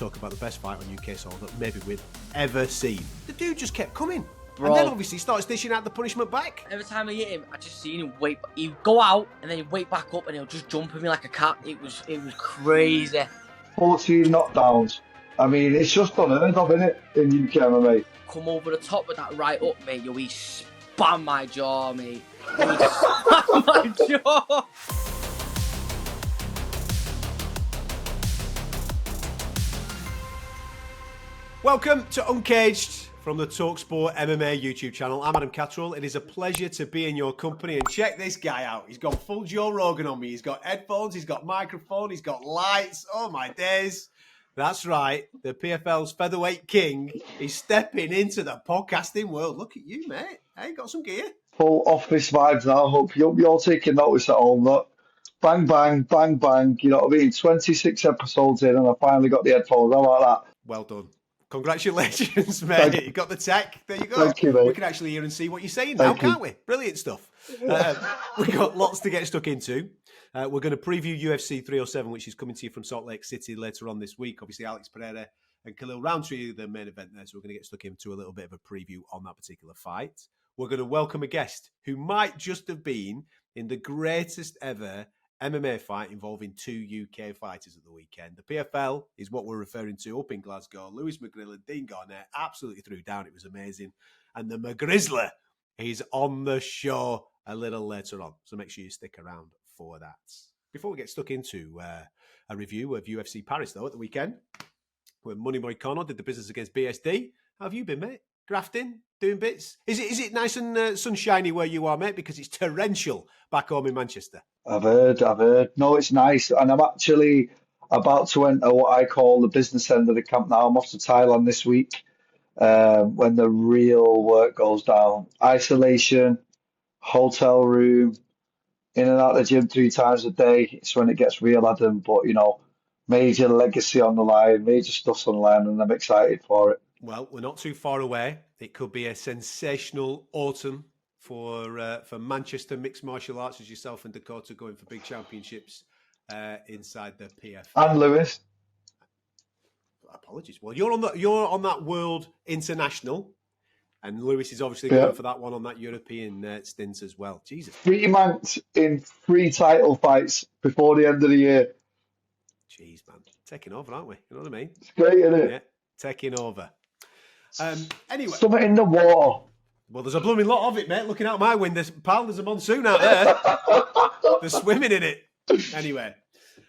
talk about the best fight on UK soil that maybe we've ever seen. The dude just kept coming. Bro. And then obviously started dishing out the punishment back. Every time I hit him, I just seen him wait. He'd go out and then he'd wait back up and he'll just jump at me like a cat. It was crazy. 14 knockdowns. I mean, it's just unheard of, isn't it, in UK MMA? Come over the top with that right up, mate. Yo, he spam my jaw, mate. He spam my jaw. Welcome to Uncaged from the talkSPORT MMA YouTube channel. I'm Adam Catterall. It is a pleasure to be in your company. And check this guy out. He's gone full Joe Rogan on me. He's got headphones, he's got microphone, he's got lights. Oh my days. That's right. The PFL's featherweight king is stepping into the podcasting world. Look at you, mate. Hey, got some gear. Full office vibes now. Hope you're taking notice at home. Look, bang, bang, bang, bang. You know what I mean? 26 episodes in and I finally got the headphones. How about that? Well done. Congratulations, mate. You got the tech. There you go. Thank you, mate. We can actually hear and see what you're saying now, can't we? Brilliant stuff. We've got lots to get stuck into. We're going to preview UFC 307, which is coming to you from Salt Lake City later on this week. Obviously, Alex Pereira and Khalil Rountree are the main event there, so we're going to get stuck into a little bit of a preview on that particular fight. We're going to welcome a guest who might just have been in the greatest ever MMA fight involving two UK fighters at the weekend. The PFL is what we're referring to up in Glasgow. Lewis McGrillen, Dean Garnett absolutely threw down. It was amazing. And the McGrizzler is on the show a little later on. So make sure you stick around for that. Before we get stuck into a review of UFC Paris, though, at the weekend, where Money Boy Connor did the business against BSD. How have you been, mate? Grafting? Doing bits? Is it nice and sunshiny where you are, mate? Because it's torrential back home in Manchester. I've heard. No, it's nice. And I'm actually about to enter what I call the business end of the camp now. I'm off to Thailand this week when the real work goes down. Isolation, hotel room, in and out of the gym 3 times a day. It's when it gets real, Adam. But, you know, major legacy on the line, major stuff's on the line, and I'm excited for it. Well, we're not too far away. It could be a sensational autumn for Manchester mixed martial arts as yourself and Dakota going for big championships inside the PFL. And Lewis. Apologies. Well, you're on that World International, and Lewis is obviously going for that one on that European stint as well. Jesus. 3 months in 3 title fights before the end of the year. Jeez, man. Taking over, aren't we? You know what I mean? It's great, isn't it? Yeah, taking over. Anyway. Something in the water. Well, there's a blooming lot of it, mate. Looking out my window, pal, there's a monsoon out there. They're swimming in it. Anyway.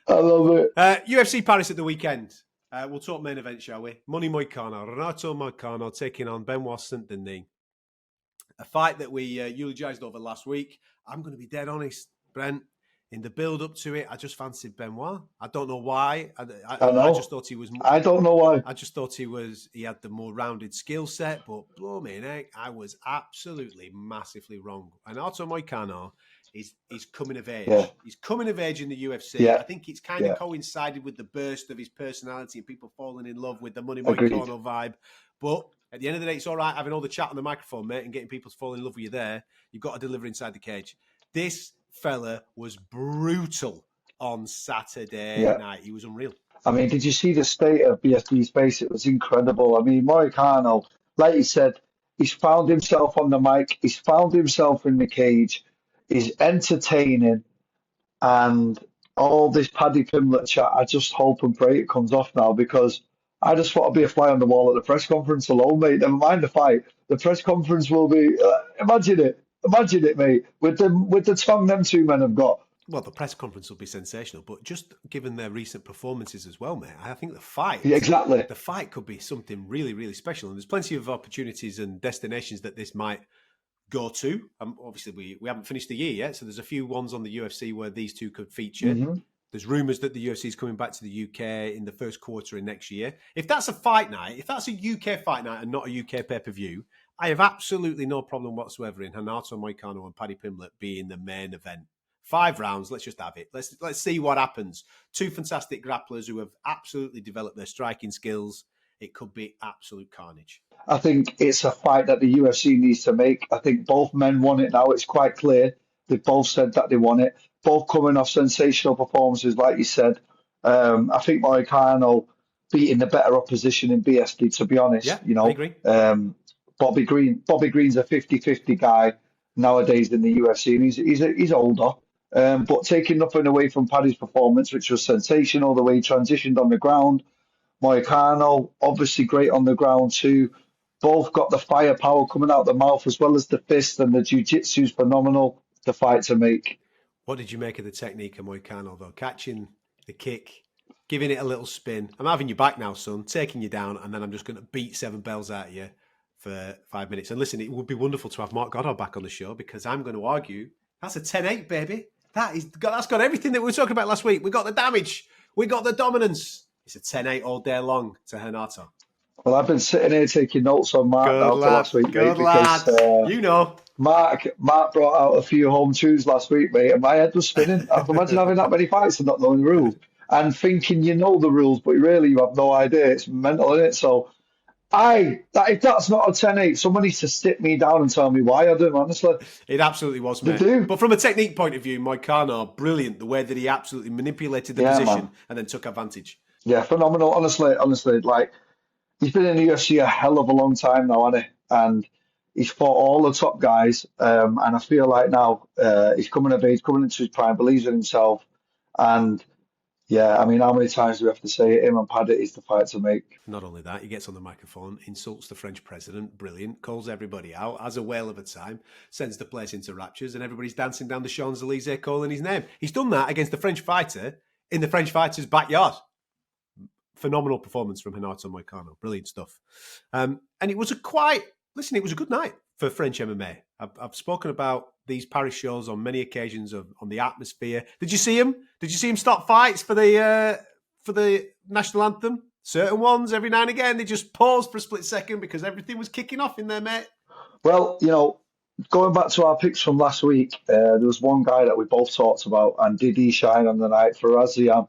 I love it. UFC Paris at the weekend. We'll talk main event, shall we? Money Moicano, Renato Moicano taking on Benoit Saint-Denis. A fight that we eulogised over last week. I'm going to be dead honest, Brent. In the build-up to it, I just fancied Benoit. I don't know why. I just thought he was... I don't know why. I just thought he had the more rounded skill set, but blow me an egg, I was absolutely massively wrong. And Renato Moicano is coming of age. Yeah. He's coming of age in the UFC. Yeah. I think it's kind of coincided with the burst of his personality and people falling in love with the Money Agreed. Moicano vibe. But at the end of the day, it's all right having all the chat on the microphone, mate, and getting people to fall in love with you there. You've got to deliver inside the cage. This fella was brutal on Saturday night. He was unreal. I mean, did you see the state of BSD's face? It was incredible. I mean, Moicano, like you said, he's found himself on the mic. He's found himself in the cage. He's entertaining. And all this Paddy Pimblett chat, I just hope and pray it comes off now, because I just want to be a fly on the wall at the press conference alone, mate. Never mind the fight. The press conference will be, imagine it, mate, with the tongue them 2 men have got. Well, the press conference will be sensational, but just given their recent performances as well, mate, I think the fight, the fight could be something really, really special. And there's plenty of opportunities and destinations that this might go to. Obviously, we haven't finished the year yet, so there's a few ones on the UFC where these two could feature. Mm-hmm. There's rumours that the UFC is coming back to the UK in the first quarter of next year. If that's a fight night, if that's a UK fight night and not a UK pay-per-view, I have absolutely no problem whatsoever in Renato Moicano and Paddy Pimblett being the main event. 5 rounds, let's just have it. Let's see what happens. 2 fantastic grapplers who have absolutely developed their striking skills. It could be absolute carnage. I think it's a fight that the UFC needs to make. I think both men want it now. It's quite clear. They've both said that they want it. Both coming off sensational performances, like you said. I think Moicano beating the better opposition in BSD, to be honest. Yeah, You I know, agree. Bobby Green's a 50-50 guy nowadays in the UFC, and he's older. But taking nothing away from Paddy's performance, which was sensational, the way he transitioned on the ground. Moicano, obviously great on the ground too. Both got the firepower coming out the mouth as well as the fist, and the jiu-jitsu's phenomenal. The fight to make. What did you make of the technique of Moicano, though? Catching the kick, giving it a little spin. I'm having you back now, son, taking you down, and then I'm just going to beat 7 bells out of you for 5 minutes. And listen, it would be wonderful to have Mark Goddard back on the show, because I'm going to argue that's a 10-8, baby. That's got everything that we were talking about last week. We got the damage. We got the dominance. It's a 10-8 all day long to Renato. Well, I've been sitting here taking notes on Mark now for last week, mate, because you know. Mark brought out a few home truths last week, mate, and my head was spinning. I can imagine having that many fights and not knowing the rules, and thinking you know the rules, but really you have no idea. It's mental, isn't it? So if that's not a 10-8, someone needs to sit me down and tell me why I do, honestly. It absolutely was, mate. They do. But from a technique point of view, Moicano, brilliant, the way that he absolutely manipulated the position, man, and then took advantage. Yeah, phenomenal. Honestly, like, he's been in the UFC a hell of a long time now, hasn't he? And he's fought all the top guys. And I feel like now he's coming of age, coming into his prime, believes in himself. And yeah, I mean, how many times do we have to say it? Him and Paddy is the fight to make. Not only that, he gets on the microphone, insults the French president, brilliant, calls everybody out, has a whale of a time, sends the place into raptures, and everybody's dancing down the Champs-Elysees calling his name. He's done that against the French fighter in the French fighter's backyard. Phenomenal performance from Renato Moicano. Brilliant stuff. And it was a good night for French MMA. I've spoken about these Paris shows on many occasions on the atmosphere. Did you see him? Did you see him stop fights for the national anthem? Certain ones, every now and again, they just paused for a split second because everything was kicking off in there, mate. Well, you know, going back to our picks from last week, there was one guy that we both talked about, and did he shine on the night for Aziam?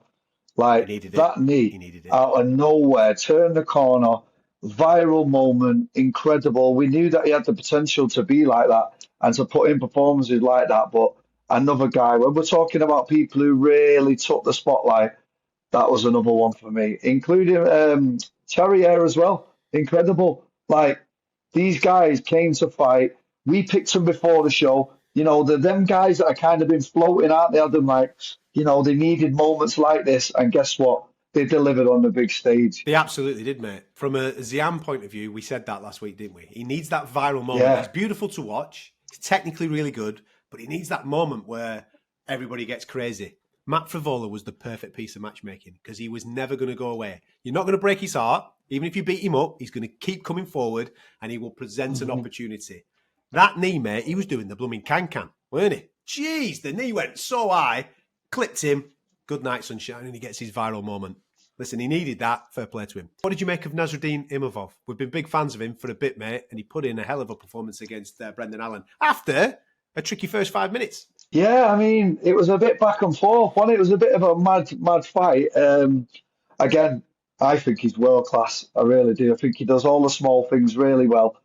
Like, that knee out of nowhere, turned the corner, viral moment, incredible. We knew that he had the potential to be like that and to put in performances like that. But another guy, when we're talking about people who really took the spotlight, that was another one for me, including Pereira as well. Incredible. Like, these guys came to fight. We picked them before the show. You know, them guys that are kind of been floating out there, them like, you know, they needed moments like this, and guess what? They delivered on the big stage. They absolutely did, mate. From a Ziam point of view, we said that last week, didn't we? He needs that viral moment. Yeah. It's beautiful to watch. It's technically really good, but he needs that moment where everybody gets crazy. Matt Frivola was the perfect piece of matchmaking because he was never going to go away. You're not going to break his heart. Even if you beat him up, he's going to keep coming forward and he will present an opportunity. That knee, mate, he was doing the blooming can-can, weren't he? Jeez, the knee went so high, clipped him. Good night, sunshine, and he gets his viral moment. Listen, he needed that. Fair play to him. What did you make of Nasruddin Imavov? We've been big fans of him for a bit, mate, and he put in a hell of a performance against Brendan Allen after a tricky first 5 minutes. Yeah, I mean, it was a bit back and forth. It was a bit of a mad fight. Again, I think he's world class. I really do. I think he does all the small things really well.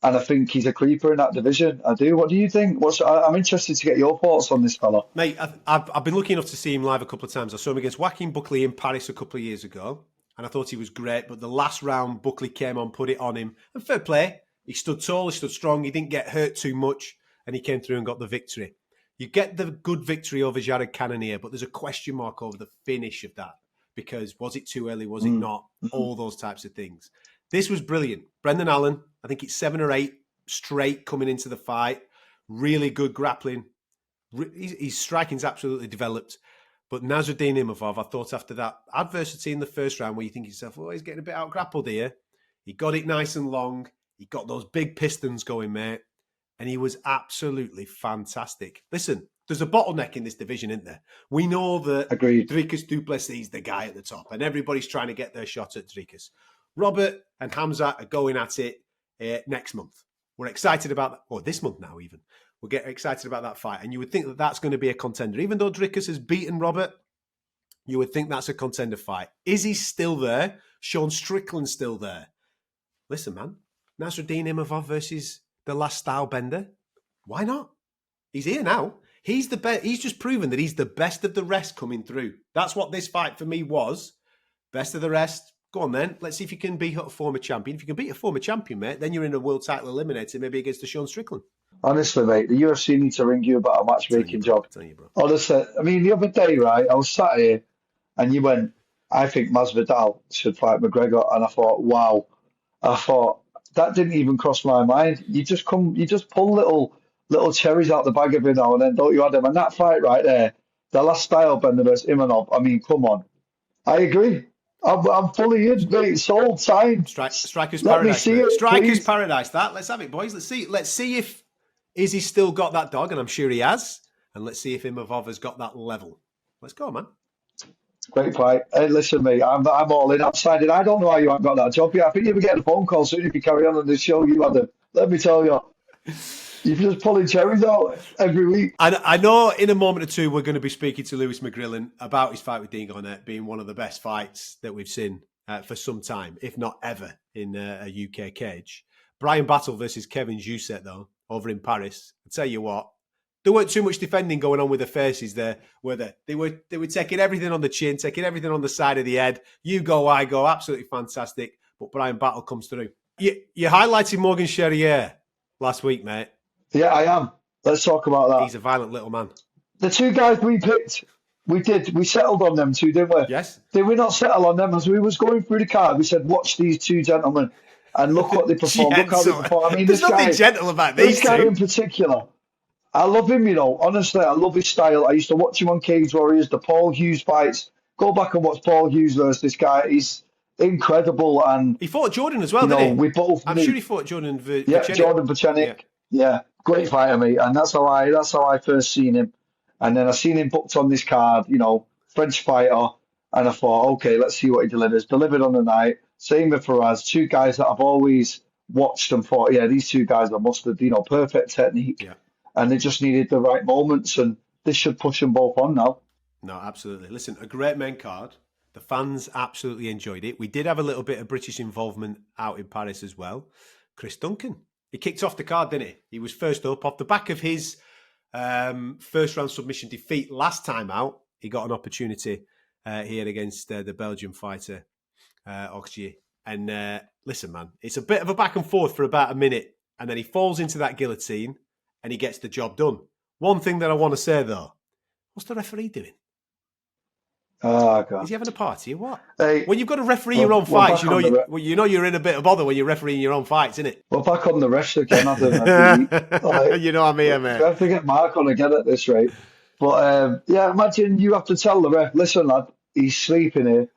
And I think he's a creeper in that division. I do. What do you think? I'm interested to get your thoughts on this fella. Mate, I've been lucky enough to see him live a couple of times. I saw him against Joaquin Buckley in Paris a couple of years ago, and I thought he was great. But the last round, Buckley came on, put it on him. And fair play. He stood tall, he stood strong, he didn't get hurt too much, and he came through and got the victory. You get the good victory over Jared Cannonier, but there's a question mark over the finish of that. Because was it too early? Was it not? All those types of things. This was brilliant. Brendan Allen, I think it's 7 or 8 straight coming into the fight. Really good grappling. His striking's absolutely developed. But Nasruddin Imavov, I thought after that adversity in the first round where you think to yourself, oh, he's getting a bit out grappled here. He got it nice and long. He got those big pistons going, mate. And he was absolutely fantastic. Listen, there's a bottleneck in this division, isn't there? We know that Dricus du Plessis is the guy at the top, and everybody's trying to get their shot at Dricus. Robert and Hamzat are going at it next month. We're excited about that, or this month now even. We'll get excited about that fight, and you would think that that's going to be a contender. Even though Dricus has beaten Robert, you would think that's a contender fight. Izzy's still there. Sean Strickland's still there. Listen, man, Nasruddin Imavov versus the last style bender. Why not? He's here now. He's the best. He's just proven that he's the best of the rest coming through. That's what this fight for me was. Best of the rest, Go on then. Let's see if you can beat a former champion. If you can beat a former champion, mate, then you're in a world title eliminator, maybe against a Sean Strickland. Honestly, mate, the UFC need to ring you about a matchmaking job. Telling you, bro. Honestly, I mean, the other day, right, I was sat here and you went, I think Masvidal should fight McGregor. And I thought, wow. I thought, that didn't even cross my mind. You just pull little cherries out the bag every now and then, don't you, Adam? And that fight right there, the last style bender versus Imanov, I mean, come on. I agree. I'm fully in, mate. Sold, signed. Strikers Let paradise. me see it, Strikers please. paradise. Let's have it, boys. Let's see if Izzy's still got that dog, and I'm sure he has. And let's see if Imavov has got that level. Let's go, man. Great fight. Hey, listen, mate, I'm all in. I'm signed in. I don't know how you haven't got that job yet. I think you'll be getting a phone call soon if you carry on this show, you Adam. Let me tell you. You're just pulling cherries out every week. I know in a moment or two we're going to be speaking to Lewis McGrillen about his fight with Dean Garnett being one of the best fights that we've seen for some time, if not ever, in a UK cage. Brian Battle versus Kevin Jousset, though, over in Paris. I'll tell you what, there weren't too much defending going on with the faces there, were there? They were taking everything on the chin, taking everything on the side of the head. You go, I go, absolutely fantastic. But Brian Battle comes through. You highlighted Morgan Charrier last week, mate. Yeah, I am. Let's talk about that. He's a violent little man. The two guys we picked, we settled on them two, didn't we? Yes. Did we not settle on them? As we was going through the card, we said, watch these two gentlemen and look what they perform. Look how they perform. I mean, there's nothing gentle about these this guy two. in particular. I love him, you know. Honestly, I love his style. I used to watch him on Cage Warriors, the Paul Hughes fights. Go back and watch Paul Hughes versus this guy. He's incredible. And he fought Jordan as well, didn't he? We both I'm sure he fought Jordan Vucenic. Yeah, Jordan Vucenic. Yeah, great fighter, mate. And that's how I first seen him. And then I seen him booked on this card, you know, French fighter. And I thought, okay, let's see what he delivers. Delivered on the night. Same with Faraz. Two guys that I've always watched and thought, yeah, these two guys are mustard, you know, perfect technique. Yeah. And they just needed the right moments. And this should push them both on now. No, absolutely. Listen, a great main card. The fans absolutely enjoyed it. We did have a little bit of British involvement out in Paris as well. Chris Duncan. He kicked off the card, didn't he? He was first up. Off the back of his first round submission defeat last time out, he got an opportunity here against the Belgian fighter, Oxgier. And listen, man, it's a bit of a back and forth for about a minute. And then he falls into that guillotine and he gets the job done. One thing that I want to say, though, what's the referee doing? Oh, God. Is he having a party or what? Hey, when you've got to referee your own fights, you know you're in a bit of bother when you're refereeing your own fights, isn't it? We're back on the refs again, Adam. Like, you know what I mean, mate. We have to get Mark on again at this rate. But yeah, imagine you have to tell the ref, listen, lad, he's sleeping here.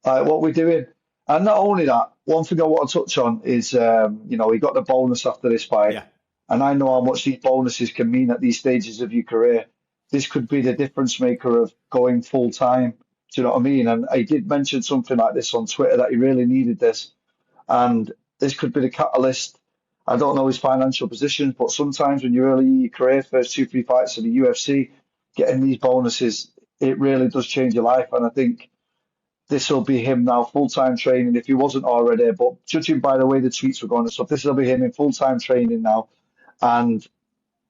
Like, what we're doing. And not only that, one thing I want to touch on is, you know, he got the bonus after this fight. Yeah. And I know how much these bonuses can mean at these stages of your career. This could be the difference maker of going full time. Do you know what I mean? And I did mention something like this on Twitter that he really needed this. And this could be the catalyst. I don't know his financial position, but sometimes when you're early in your career, first 2-3 fights in the UFC, getting these bonuses, it really does change your life. And I think this will be him now, full-time training, if he wasn't already. But judging by the way the tweets were going and stuff, this will be him in full-time training now. And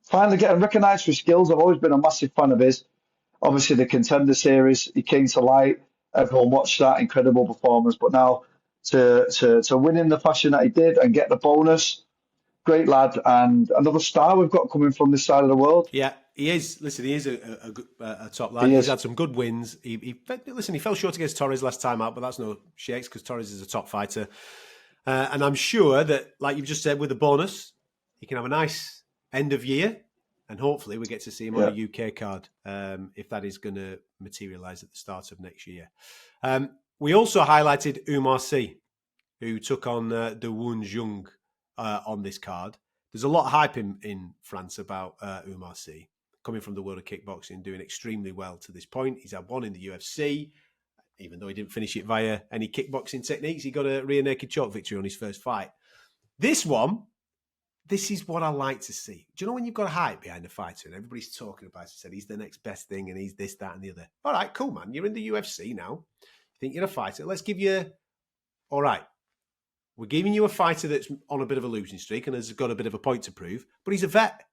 finally getting recognised for his skills. I've always been a massive fan of his. Obviously, the Contender Series, he came to light. Everyone watched that incredible performance. But now to win in the fashion that he did and get the bonus, great lad. And another star we've got coming from this side of the world. Yeah, he is. Listen, he is a top lad. He's had some good wins. He fell short against Torres last time out, but that's no shakes because Torres is a top fighter. And I'm sure that, like you've just said, with the bonus, he can have a nice end of year. And hopefully we get to see him on a UK card if that is going to materialise at the start of next year. We also highlighted Umar Sy, who took on De Woon Jung on this card. There's a lot of hype in France about Umar Sy, coming from the world of kickboxing, doing extremely well to this point. He's had one in the UFC. Even though he didn't finish it via any kickboxing techniques, he got a rear naked choke victory on his first fight. This is what I like to see. Do you know when you've got a hype behind a fighter and everybody's talking about it, said he's the next best thing and he's this, that, and the other. All right, cool, man. You're in the UFC now. You think you're a fighter. Let's give you... All right. We're giving you a fighter that's on a bit of a losing streak and has got a bit of a point to prove, but he's a vet.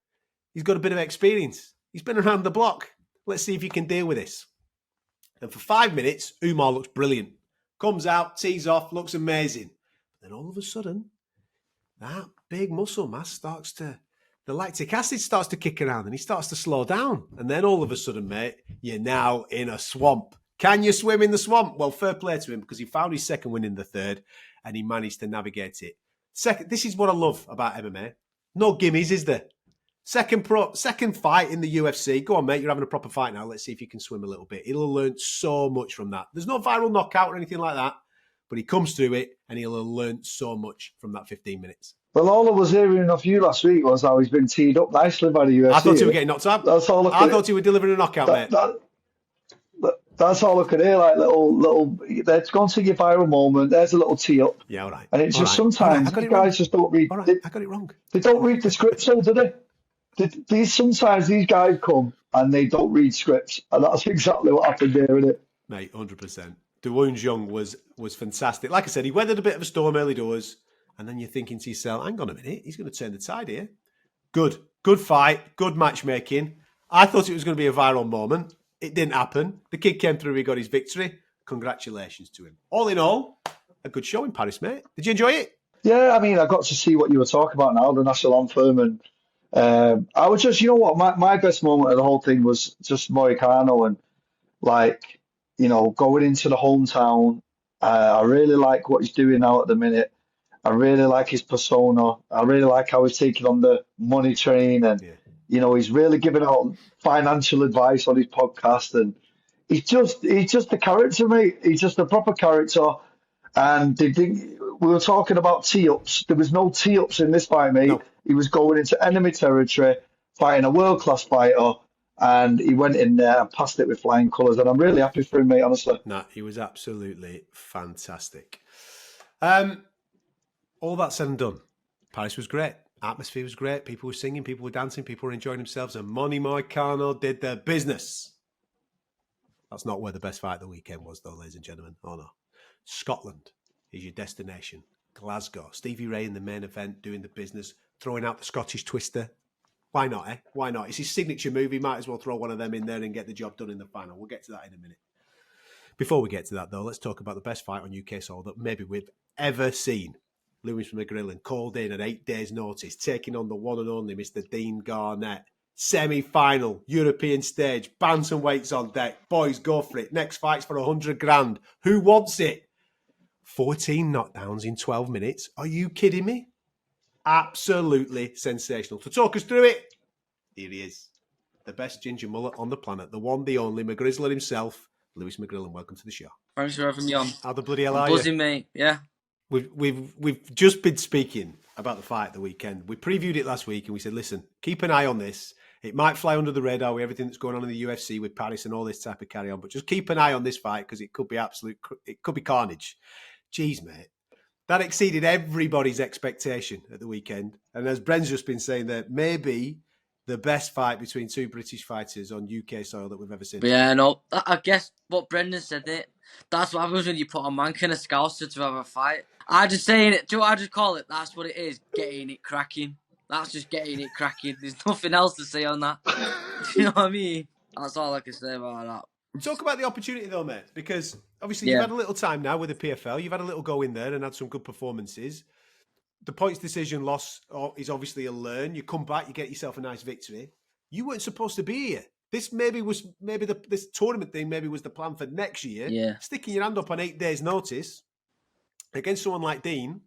He's got a bit of experience. He's been around the block. Let's see if you can deal with this. And for 5 minutes, Umar looks brilliant. Comes out, tees off, looks amazing. Then all of a sudden, that big muscle mass starts to, the lactic acid starts to kick around and he starts to slow down. And then all of a sudden, mate, you're now in a swamp. Can you swim in the swamp? Well, fair play to him because he found his second win in the third and he managed to navigate it. This is what I love about MMA. No gimmies, is there? Second fight in the UFC. Go on, mate. You're having a proper fight now. Let's see if you can swim a little bit. He'll have learned so much from that. There's no viral knockout or anything like that, but he comes through it and he'll have learned so much from that 15 minutes. Well, all I was hearing of you last week was how he's been teed up nicely by the UFC. I thought he was getting knocked out. That's all I thought he was delivering a knockout, mate. That's all I could hear, like little. They've gone to your viral moment. There's a little tee up. Yeah, all right. And it's just sometimes these guys just don't read. All right, I got it wrong. They don't read the scripts, though, do they? Sometimes these guys come and they don't read scripts, and that's exactly what happened there, isn't it? Mate, 100%. Dewon Jung was fantastic. Like I said, he weathered a bit of a storm early doors, and then you're thinking to yourself, hang on a minute, he's going to turn the tide here. Good fight, good matchmaking. I thought it was going to be a viral moment. It didn't happen. The kid came through, he got his victory. Congratulations to him. All in all, a good show in Paris, mate. Did you enjoy it? Yeah, I mean, I got to see what you were talking about now, the national anthem, and I was just, you know what, my best moment of the whole thing was just Moicano and like, you know, going into the hometown. I really like what he's doing now at the minute. I really like his persona. I really like how he's taking on the money train, and you know, he's really giving out financial advice on his podcast, and he's just a character, mate. He's just a proper character. And we were talking about tee-ups. There was no tee-ups in this fight, mate. No. He was going into enemy territory, fighting a world-class fighter, and he went in there and passed it with flying colours. And I'm really happy for him, mate, honestly. No, he was absolutely fantastic. All that said and done, Paris was great. Atmosphere was great. People were singing, people were dancing, people were enjoying themselves, and Money Moicano did their business. That's not where the best fight of the weekend was, though, ladies and gentlemen. Oh, no. Scotland is your destination. Glasgow. Stevie Ray in the main event, doing the business, throwing out the Scottish Twister. Why not, eh? Why not? It's his signature move. He might as well throw one of them in there and get the job done in the final. We'll get to that in a minute. Before we get to that, though, let's talk about the best fight on UK soil that maybe we've ever seen. Lewis McGrillen called in at 8 days' notice, taking on the one and only Mr. Dean Garnett. Semi-final, European stage, bantamweights on deck. Boys, go for it. Next fight's for 100 grand. Who wants it? 14 knockdowns in 12 minutes. Are you kidding me? Absolutely sensational. To talk us through it, here he is. The best ginger mullet on the planet. The one, the only, McGrizzler himself. Lewis McGrillen, welcome to the show. Thanks for having me on. How the bloody hell are you? Buzzing, mate. Yeah. We've just been speaking about the fight at the weekend. We previewed it last week and we said, listen, keep an eye on this. It might fly under the radar with everything that's going on in the UFC with Paris and all this type of carry on, but just keep an eye on this fight because it could be carnage. Jeez, mate. That exceeded everybody's expectation at the weekend. And as Bren's just been saying, that maybe the best fight between two British fighters on UK soil that we've ever seen. Yeah, no, I guess what Brendan said, that's what happens when you put a mank and a scouser to have a fight. I just saying it, do you know what I just call it? That's what it is, getting it cracking. That's just getting it cracking. There's nothing else to say on that. Do you know what I mean? That's all I can say about that. Talk about the opportunity though, mate, because obviously you've had a little time now with the PFL. You've had a little go in there and had some good performances. The points decision loss is obviously a learn. You come back, you get yourself a nice victory. You weren't supposed to be here. This this tournament thing maybe was the plan for next year. Yeah. Sticking your hand up on 8 days' notice against someone like Dean.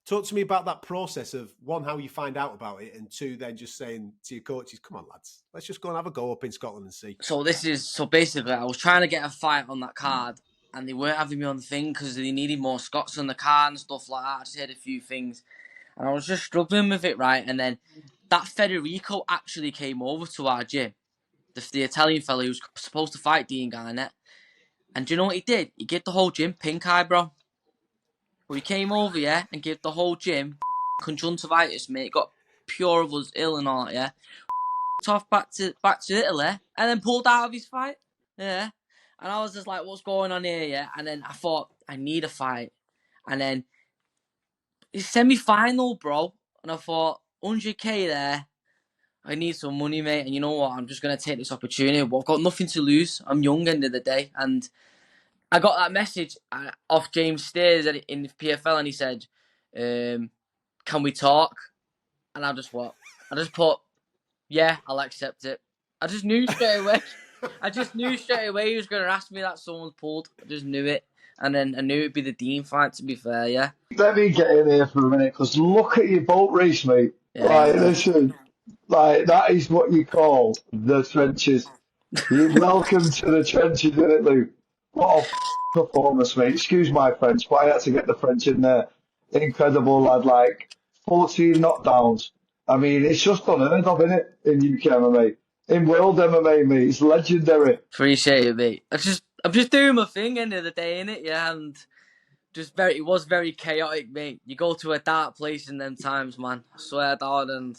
Talk to me about that process of, one, how you find out about it, and two, then just saying to your coaches, come on, lads, let's just go and have a go up in Scotland and see. So basically, I was trying to get a fight on that card, and they weren't having me on the thing because they needed more Scots on the card and stuff like that. I just heard a few things, and I was just struggling with it, right? And then that Federico actually came over to our gym, the Italian fella who was supposed to fight Dean Garnett. And do you know what he did? He gave the whole gym pink eye, bro. But he came over, yeah, and gave the whole gym conjunctivitis, mate. Got pure of us ill and all that, yeah. Off back to Italy, and then pulled out of his fight, yeah. And I was just like, what's going on here, yeah? And then I thought, I need a fight. And then it's semi-final, bro. And I thought, 100k there. I need some money, mate. And you know what? I'm just going to take this opportunity. Well, I've got nothing to lose. I'm young, end of the day. And I got that message off James Steers in the PFL, and he said, "Can we talk?" And I just put, "Yeah, I'll accept it." I just knew straight away. He was going to ask me that someone's pulled. I just knew it, and then I knew it'd be the Dean fight. To be fair, yeah. Let me get in here for a minute, because look at your boat race, mate. Yeah. Like, listen, like, that is what you call the trenches. Welcome to the trenches, isn't it, Lou? What a performance, mate. Excuse my French, but I had to get the French in there. Incredible, lad. Like, 14 knockdowns. I mean, it's just unheard of, isn't it, in UK MMA? In world MMA, mate, it's legendary. Appreciate it, mate. I'm just doing my thing. End of the day, innit? Yeah, and it was very chaotic, mate. You go to a dark place in them times, man. I swear, dog, and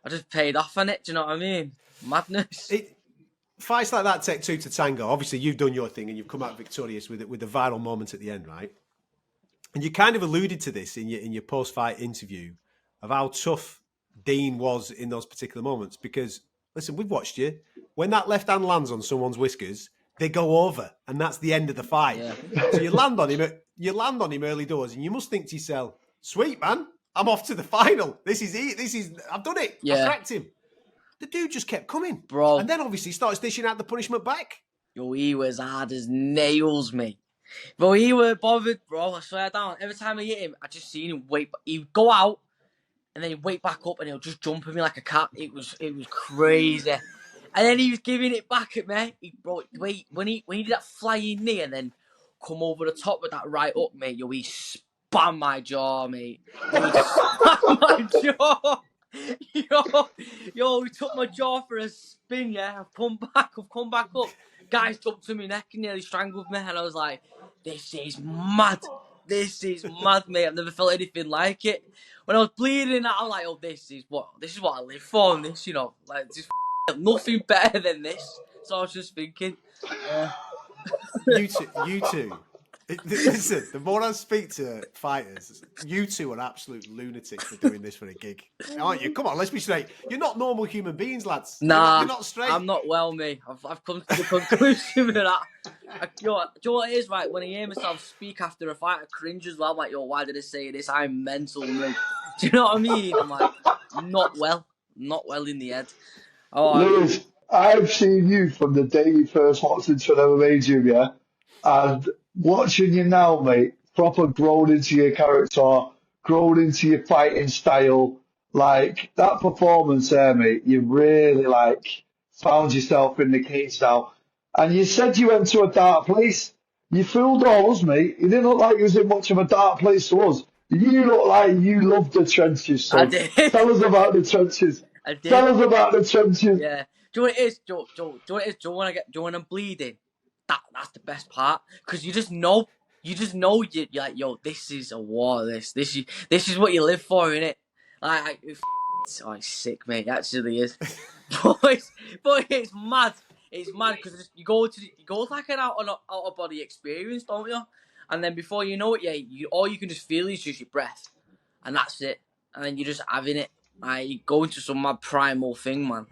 I just paid off on it. Do you know what I mean? Madness. Fights like that take two to tango. Obviously, you've done your thing and you've come out victorious with the viral moment at the end, right? And you kind of alluded to this in your post-fight interview of how tough Dean was in those particular moments. Because listen, we've watched you. When that left hand lands on someone's whiskers, they go over, and that's the end of the fight. Yeah. So you land on him. You land on him early doors, and you must think to yourself, "Sweet man, I'm off to the final. This is it. I've done it. Yeah. I cracked him." The dude just kept coming, Bro. and then obviously started dishing out the punishment back. Yo, he was hard as nails, mate. Bro, he were bothered, bro. I swear down. Every time I hit him, I just seen him wait. He'd go out, and then he'd wait back up, and he'll just jump at me like a cat. It was crazy. And then he was giving it back at me. When he did that flying knee and then come over the top with that right hook, mate. Yo, he spam my jaw, mate. He spam my jaw. Yo, he took my jaw for a spin, yeah. I've come back up. Guys jumped to my neck and nearly strangled me, and I was like, this is mad. This is mad, mate. I've never felt anything like it. When I was bleeding, I was like, oh, this is what I live for, and this, like, just nothing better than this. So I was just thinking, You two. Listen, the more I speak to fighters, you two are absolute lunatics for doing this for a gig, aren't you? Come on, let's be straight. You're not normal human beings, lads. nah, you're not straight. I'm not well, mate. I've come to the conclusion of that. Do you know what it is, right? When I hear myself speak after a fight, I cringe as well. I'm like, yo, why did I say this? I'm mental, mate. Do you know what I mean? I'm like, not well in the head. Oh, Lewis, I've seen you from the day you first walked into an MMA gym, yeah? And watching you now, mate, proper grown into your character, grown into your fighting style. Like, that performance there, mate, you really, like, found yourself in the cage now. And you said you went to a dark place. You fooled all us, mate. You didn't look like you was in much of a dark place to us. You look like you loved the trenches, son. I did. Tell us about the trenches. I did. Tell us about the trenches. Yeah. Do you know what it is? Do you know what it is? When I'm bleeding, that's the best part, because you just know you're like, yo, this is a war. This is what you live for, innit? Like, it's sick, mate. It actually is. but it's mad. It's mad because you go like an out of body experience, don't you? And then before you know it, yeah, all you can just feel is just your breath, and that's it. And then you're just having it. Like, you go into some mad primal thing, man.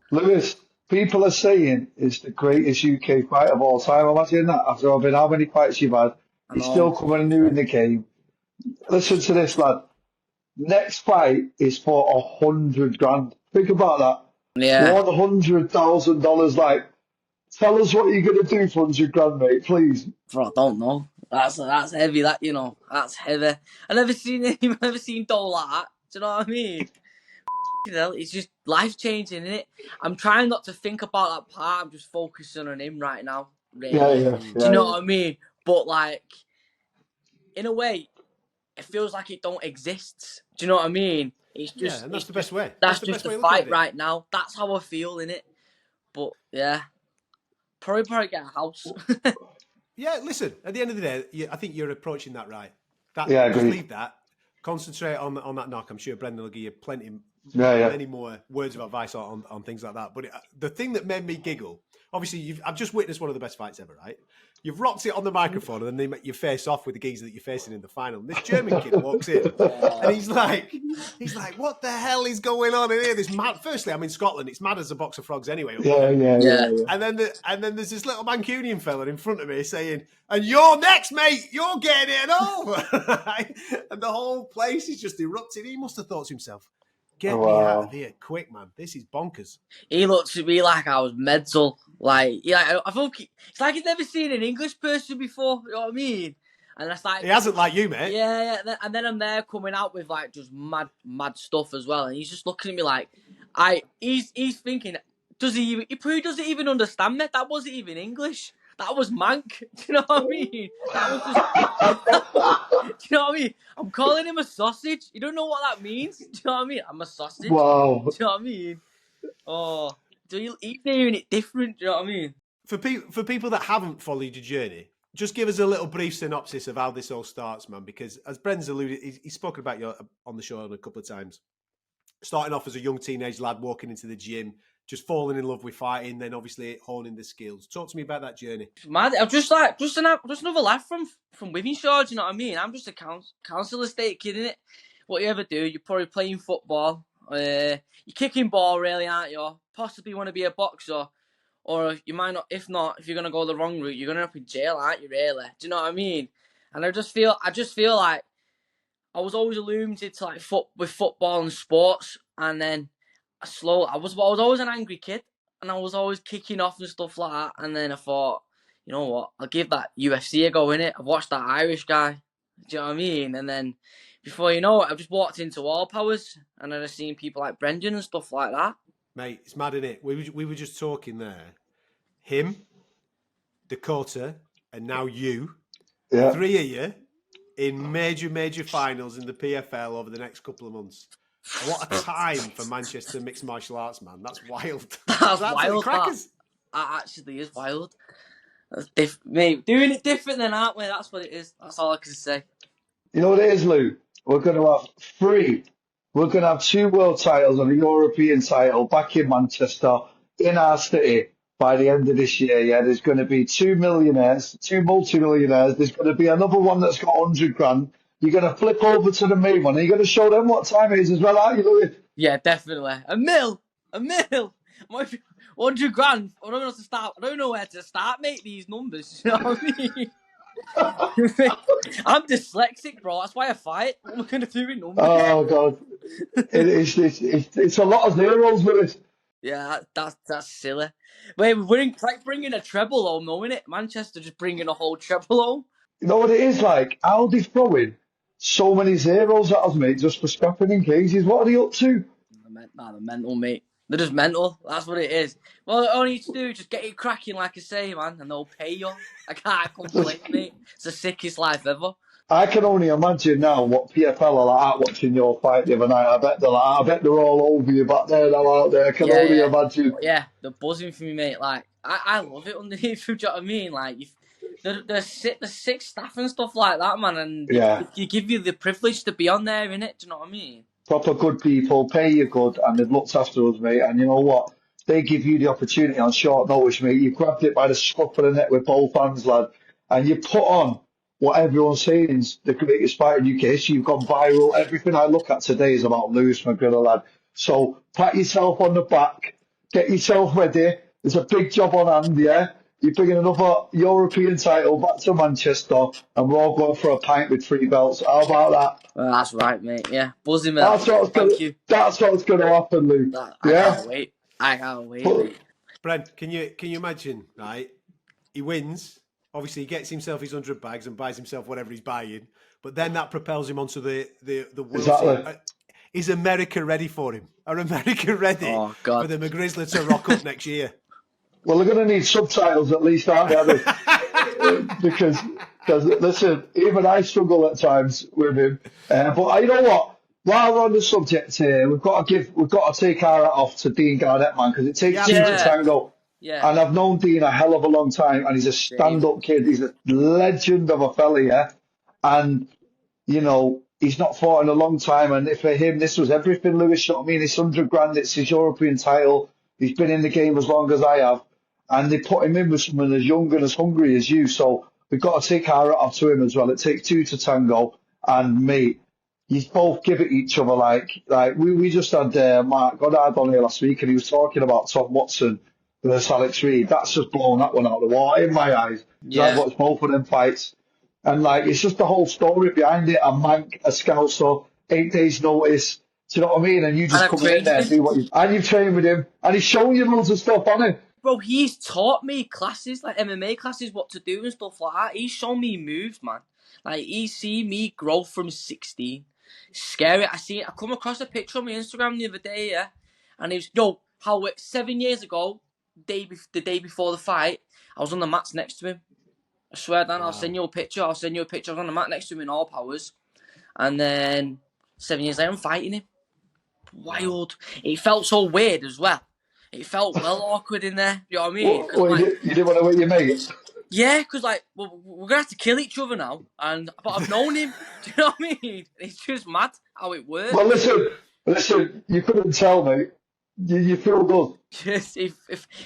Lewis, people are saying it's the greatest UK fight of all time. Imagine that after how many fights you've had. He's still coming new in the game. Listen to this, lad. Next fight is for $100,000. Think about that. Yeah. $100,000. Like, tell us what you're gonna do for $100,000, mate, please. Bro, I don't know. That's heavy. That's heavy. I never seen dough like that. Do you know what I mean? It's just life changing, isn't it? I'm trying not to think about that part. I'm just focusing on him right now. Really. Yeah. Do you know what I mean? But, like, in a way, it feels like it don't exist. Do you know what I mean? It's just, and that's the best way. That's just the fight right now. That's how I feel, innit? But yeah, probably get a house. Yeah, listen. At the end of the day, I think you're approaching that right. Yeah, just leave that. Concentrate on that knock. I'm sure Brendan will give you plenty many more words of advice on things like that. But the thing that made me giggle, obviously, I've just witnessed one of the best fights ever, right? You've rocked it on the microphone, and then you face off with the geezer that you're facing in the final. And this German kid walks in, and he's like, "What the hell is going on in here?" This mad. Firstly, I'm in Scotland. It's mad as a box of frogs anyway. Yeah. And then there's this little Mancunian fella in front of me saying, "And you're next, mate. You're getting it over." And the whole place is just erupted. He must have thought to himself, "Get me out of here quick, man. This is bonkers." He looked at me like I was mental. Like, yeah, I think it's like he's never seen an English person before. You know what I mean? And that's like he hasn't like you, mate. Yeah. And then I'm there coming out with like just mad stuff as well, and he's just looking at me like, he's thinking, he probably doesn't even understand me. That wasn't even English. That was Mank. Do you know what I mean? That was just. Do you know what I mean? I'm calling him a sausage. You don't know what that means. Do you know what I mean? I'm a sausage. Wow. Do you know what I mean? Oh, he's doing it different. Do you know what I mean? For people that haven't followed your journey, just give us a little brief synopsis of how this all starts, man. Because as Bren's alluded, he's spoken about you on the show a couple of times. Starting off as a young teenage lad, walking into the gym, just falling in love with fighting, then obviously honing the skills. Talk to me about that journey. Mad. I'm just another lad from Wythenshawe. Do you know what I mean? I'm just a council estate kid, innit? What you ever do, you're probably playing football. You're kicking ball, really, aren't you? Possibly want to be a boxer, or you might not. If not, if you're gonna go the wrong route, you're gonna end up in jail, aren't you? Really? Do you know what I mean? And I just feel like I was always illuminated to like with football and sports, and then I was always an angry kid, and I was always kicking off and stuff like that. And then I thought, you know what? I'll give that UFC a go, innit? I've watched that Irish guy. Do you know what I mean? And then before you know it, I've just walked into All Powers, and then I've seen people like Brendan and stuff like that. Mate, it's mad, innit? We were just talking there. Him, Dakota, and now you. Yeah. 3 of you in major finals in the PFL over the next couple of months. What a time for Manchester mixed martial arts, man. That's wild. That's wild. Crackers. That actually is wild. That's mate, doing it different then, aren't we? That's what it is. That's all I can say. You know what it is, Lou? We're going to have 3. We're going to have 2 world titles and a European title back in Manchester, in our city, by the end of this year. Yeah, there's going to be 2 millionaires, 2 multi-millionaires. There's going to be another one that's got 100 grand. You're going to flip over to the main one, and you're going to show them what time it is as well, aren't you, Louis? Yeah, definitely. A mil. 100 grand. I don't know to start. I don't know where to start, mate. These numbers. You know what I mean? I'm dyslexic, bro. That's why I fight. What am I going to do with numbers? Oh God, it's a lot of zeros, Louis. Yeah, that's silly. Wait, we're bringing a treble home, though, innit? Manchester just bringing a whole treble home. You know what it is like? How they throwing so many zeros at us, mate, just for scrapping in cages? What are they up to? They're mental, mate. They're just mental. That's what it is. Well, all you need to do is just get it cracking, like I say, man, and they'll pay you. I can't complain, mate. It's the sickest life ever. I can only imagine now what PFL are like watching your fight the other night. I bet they're all over you back there now out there. I can only imagine. Yeah, they're buzzing for me, mate. Like, I love it underneath. Do you know what I mean? Like, the sick staff and stuff like that, man, and you give you the privilege to be on there, innit? Do you know what I mean? Proper good people, pay you good, and they've looked after us, mate. And you know what? They give you the opportunity on short notice, mate. You grabbed it by the scruff of the neck with both hands, lad, and you put on what everyone's saying is the greatest fight in UK history. You've gone viral. Everything I look at today is about Lewis McGrillen, lad. So pat yourself on the back, get yourself ready. There's a big job on hand, yeah? You're bringing another European title back to Manchester, and we're all going for a pint with 3 belts. How about that? Well, that's right, mate. Yeah, buzzing, mate. Thank you. That's what's going to happen, Lou. I can't wait. Mate. Brent, can you imagine, right? He wins. Obviously, he gets himself his 100 bags and buys himself whatever he's buying. But then that propels him onto the world. Exactly. Is America ready for him? Are America ready for the McGrillen to rock up next year? Well, they're going to need subtitles at least, aren't they? because listen, even I struggle at times with him. But you know what? While we're on the subject here, we've got to take our hat off to Dean Garnett, man, because it takes 2 to tango. Yeah. And I've known Dean a hell of a long time, and he's a stand-up kid. He's a legend of a fella, yeah. And you know, he's not fought in a long time, and for him, this was everything, Lewis. You know what I mean? It's 100 grand, it's his European title. He's been in the game as long as I have, and they put him in with someone as young and as hungry as you. So we've got to take our hat off to him as well. It takes two to tango, and mate, you both give it each other. Like we just had Mark Goddard on here last week, and he was talking about Tom Watson versus Alex Reed. That's just blown that one out of the water in my eyes. Yeah. I've watched both of them fights. And like, it's just the whole story behind it. A Mank, a Scouser, 8 days notice. Do you know what I mean? And you just come in there and do what you... And you've trained with him. And he's showing you loads of stuff, hasn't he? Bro, he's taught me classes, like MMA classes, what to do and stuff like that. He's shown me moves, man. Like, he's seen me grow from 16. Scary. I come across a picture on my Instagram the other day, yeah? And it was, how 7 years ago, the day before the fight, I was on the mats next to him. I swear, Dan, I'll send you a picture. I was on the mat next to him in all powers. And then 7 years later, I'm fighting him. Wild. It felt so weird as well. It felt well awkward in there. You know what I mean? Well, you didn't want to wait your mates? Yeah, because we're going to have to kill each other now. But I've known him. Do you know what I mean? It's just mad how it works. Well, listen, you couldn't tell me. You feel good. Yes, it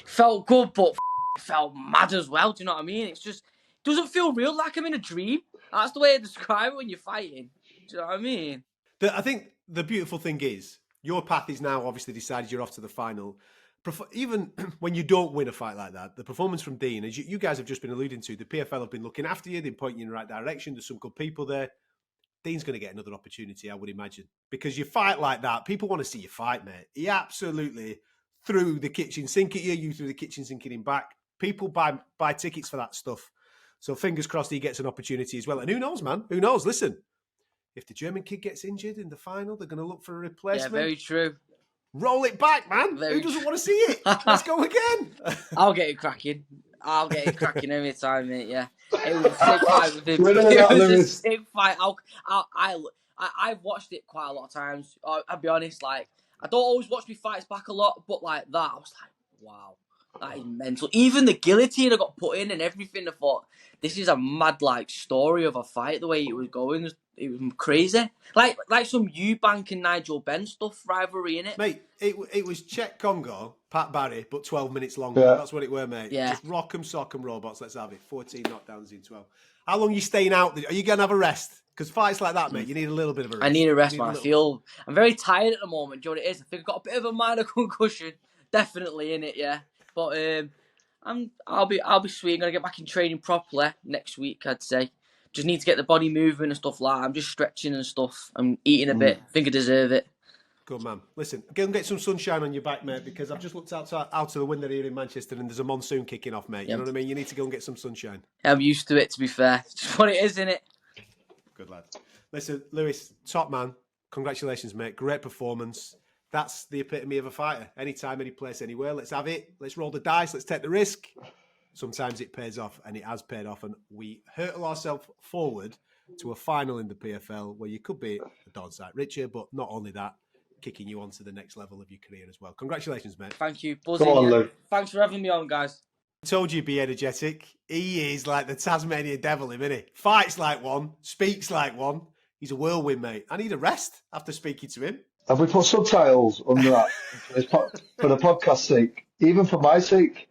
felt good, but it felt mad as well. Do you know what I mean? It's just... doesn't feel real, like I'm in a dream. That's the way I describe it when you're fighting. Do you know what I mean? I think the beautiful thing is, your path is now obviously decided, you're off to the final. Even when you don't win a fight like that, the performance from Dean, as you guys have just been alluding to, the PFL have been looking after you, they're pointing you in the right direction, there's some good people there. Dean's going to get another opportunity, I would imagine. Because you fight like that, people want to see you fight, mate. He absolutely threw the kitchen sink at you, you threw the kitchen sink at him back. People buy tickets for that stuff. So fingers crossed he gets an opportunity as well. And who knows, man? Who knows? Listen, if the German kid gets injured in the final, they're going to look for a replacement. Yeah, very true. Roll it back, man. Who doesn't want to see it? Let's go again. I'll get it cracking. Every time, mate, yeah. It was a sick fight with him. It was a sick fight. I've watched it quite a lot of times. I'll be honest, like, I don't always watch my fights back a lot, but like that, I was like, wow. That is mental. Even the guillotine I got put in and everything, I thought, this is a mad, like, story of a fight, the way it was going. It was crazy. Like some Eubank and Nigel Benn stuff, rivalry, innit? Mate, it was Czech Congo, Pat Barry, but 12 minutes longer. Yeah. That's what it were, mate. Yeah. Just rock 'em, sock 'em, robots. Let's have it. 14 knockdowns in 12. How long are you staying out? Are you going to have a rest? Because fights like that, mate, you need a little bit of a rest. I need a rest, man. I'm very tired at the moment. Do you know what it is? I think I've got a bit of a minor concussion. Definitely in it, yeah. But I'll be sweet. I'm gonna get back in training properly next week, I'd say. Just need to get the body moving and stuff like that. I'm just stretching and stuff. I'm eating a bit. I think I deserve it. Good man. Listen, go and get some sunshine on your back, mate, because I've just looked out to the window here in Manchester and there's a monsoon kicking off, mate. Yep. You know what I mean? You need to go and get some sunshine. I'm used to it, to be fair. It's just what it is, innit? Good lad. Listen, Lewis, top man. Congratulations, mate. Great performance. That's the epitome of a fighter. Anytime, any place, anywhere. Let's have it. Let's roll the dice. Let's take the risk. Sometimes it pays off, and it has paid off. And we hurtle ourselves forward to a final in the PFL where you could be a darn sight richer, but not only that, kicking you on to the next level of your career as well. Congratulations, mate. Thank you. Buzzing. Go on, Lou. Thanks for having me on, guys. I told you be energetic. He is like the Tasmanian devil, isn't he? Fights like one, speaks like one. He's a whirlwind, mate. I need a rest after speaking to him. Have we put subtitles under that for the podcast's sake? Even for my sake,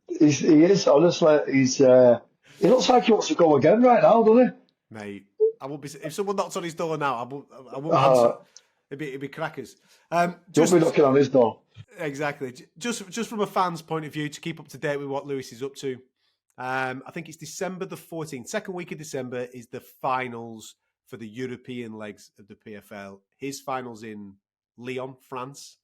he is honestly. He looks like he wants to go again right now, doesn't he? Mate, I won't be. If someone knocks on his door now, I won't answer. It'd be crackers. Just be knocking on his door. Exactly. Just from a fan's point of view, to keep up to date with what Lewis is up to. I think it's December the 14th. Second week of December is the finals for the European legs of the PFL. His finals in Lyon, France.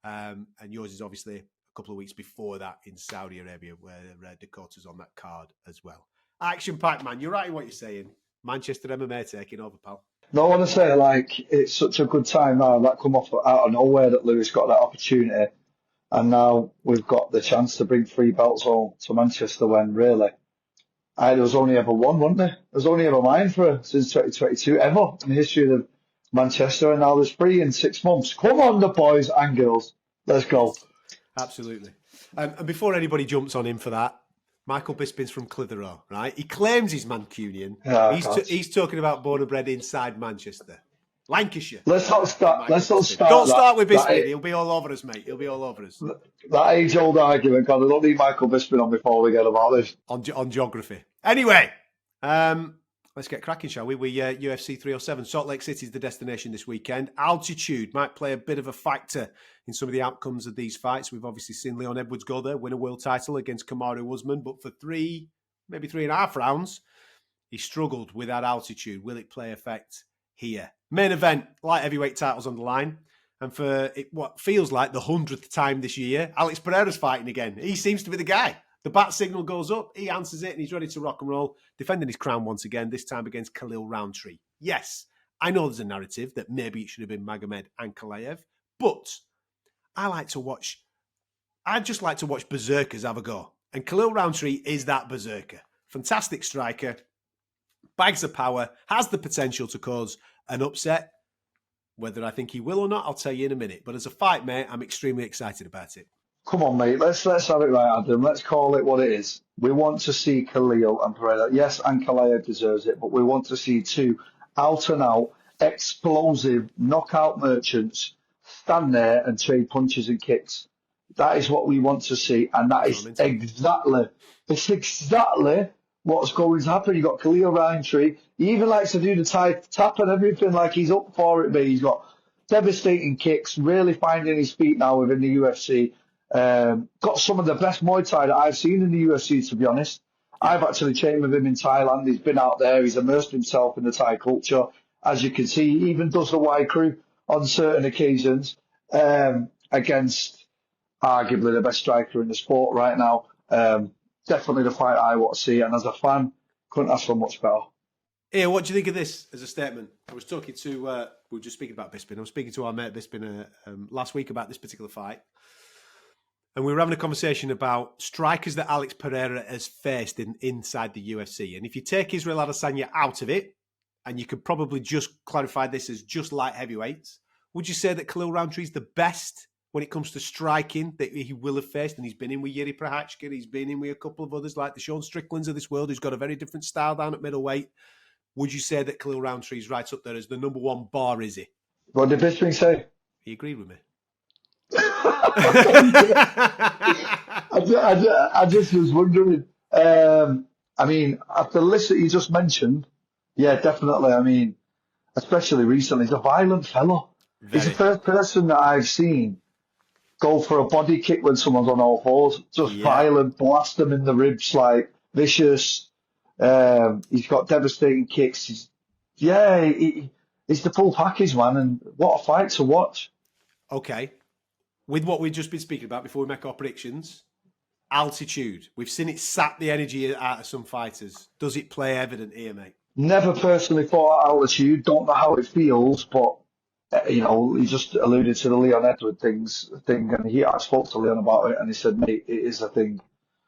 And yours is obviously a couple of weeks before that in Saudi Arabia, where Dakota's on that card as well. Action-packed, man. You're right in what you're saying. Manchester MMA taking over, pal. No, I want to say, like, it's such a good time now. That come off out of nowhere that Lewis got that opportunity. And now we've got the chance to bring 3 belts home to Manchester when, really, there was only ever one, wasn't there? There was only ever mine since 2022, ever in the history of Manchester, and now there's 3 in 6 months. Come on, the boys and girls. Let's go. Absolutely. And before anybody jumps on him for that, Michael Bisping's from Clitheroe, right? He claims he's Mancunian. Oh, He's talking about born and bred inside Manchester. Lancashire. Let's not start. Michael Let's not Bisping. start. Don't start with that, Bisping. He'll be all over us, mate. He'll be all over us. that age-old argument. God, I don't need Michael Bisping on before we get about this. On geography. Anyway, let's get cracking, shall we? UFC 307. Salt Lake City is the destination this weekend. Altitude might play a bit of a factor in some of the outcomes of these fights. We've obviously seen Leon Edwards go there, win a world title against Kamaru Usman, but for maybe 3.5 rounds, he struggled with that altitude. Will it play effect here? Main event, light heavyweight titles on the line. And for what feels like the 100th time this year, Alex Pereira's fighting again. He seems to be the guy. The bat signal goes up, he answers it, and he's ready to rock and roll, defending his crown once again, this time against Khalil Rountree. Yes, I know there's a narrative that maybe it should have been Magomed Ankalaev, but I just like to watch berserkers have a go. And Khalil Rountree is that berserker. Fantastic striker, bags of power, has the potential to cause an upset. Whether I think he will or not, I'll tell you in a minute. But as a fight, mate, I'm extremely excited about it. Come on, mate. Let's have it right, Adam. Let's call it what it is. We want to see Khalil and Pereira. Yes, Ankalaev deserves it, but we want to see two out-and-out, explosive, knockout merchants stand there and trade punches and kicks. That is what we want to see, and that is exactly what's going to happen. You've got Khalil Rountree. He even likes to do the tap and everything, like he's up for it, but he's got devastating kicks, really finding his feet now within the UFC. Got some of the best Muay Thai that I've seen in the UFC, to be honest. I've actually trained with him in Thailand. He's been out there. He's immersed himself in the Thai culture. As you can see, he even does the Y crew on certain occasions against arguably the best striker in the sport right now. Definitely the fight I want to see. And as a fan, couldn't ask for much better. Yeah, what do you think of this as a statement? I was talking to, we were just speaking about Bisping. I was speaking to our mate Bisping last week about this particular fight. And we were having a conversation about strikers that Alex Pereira has faced inside the UFC. And if you take Israel Adesanya out of it, and you could probably just clarify this as just light heavyweights, would you say that Khalil Rountree is the best when it comes to striking that he will have faced? And he's been in with Yuri Prochazka, he's been in with a couple of others like the Sean Stricklands of this world, who's got a very different style down at middleweight. Would you say that Khalil Rountree is right up there as the number one bar, is he? What did Bisping say? He agreed with me. I just was wondering. I mean, after the list that you just mentioned, yeah, definitely. I mean, especially recently, he's a violent fellow. He's the first person that I've seen go for a body kick when someone's on all fours. Just violent, blast them in the ribs, like vicious. He's got devastating kicks. He's the full package, man. And what a fight to watch. Okay. With what we've just been speaking about before we make our predictions, altitude. We've seen it sap the energy out of some fighters. Does it play evident here, mate? Never personally fought at altitude. Don't know how it feels, but he just alluded to the Leon Edwards thing, and I spoke to Leon about it, and he said, mate, it is a thing.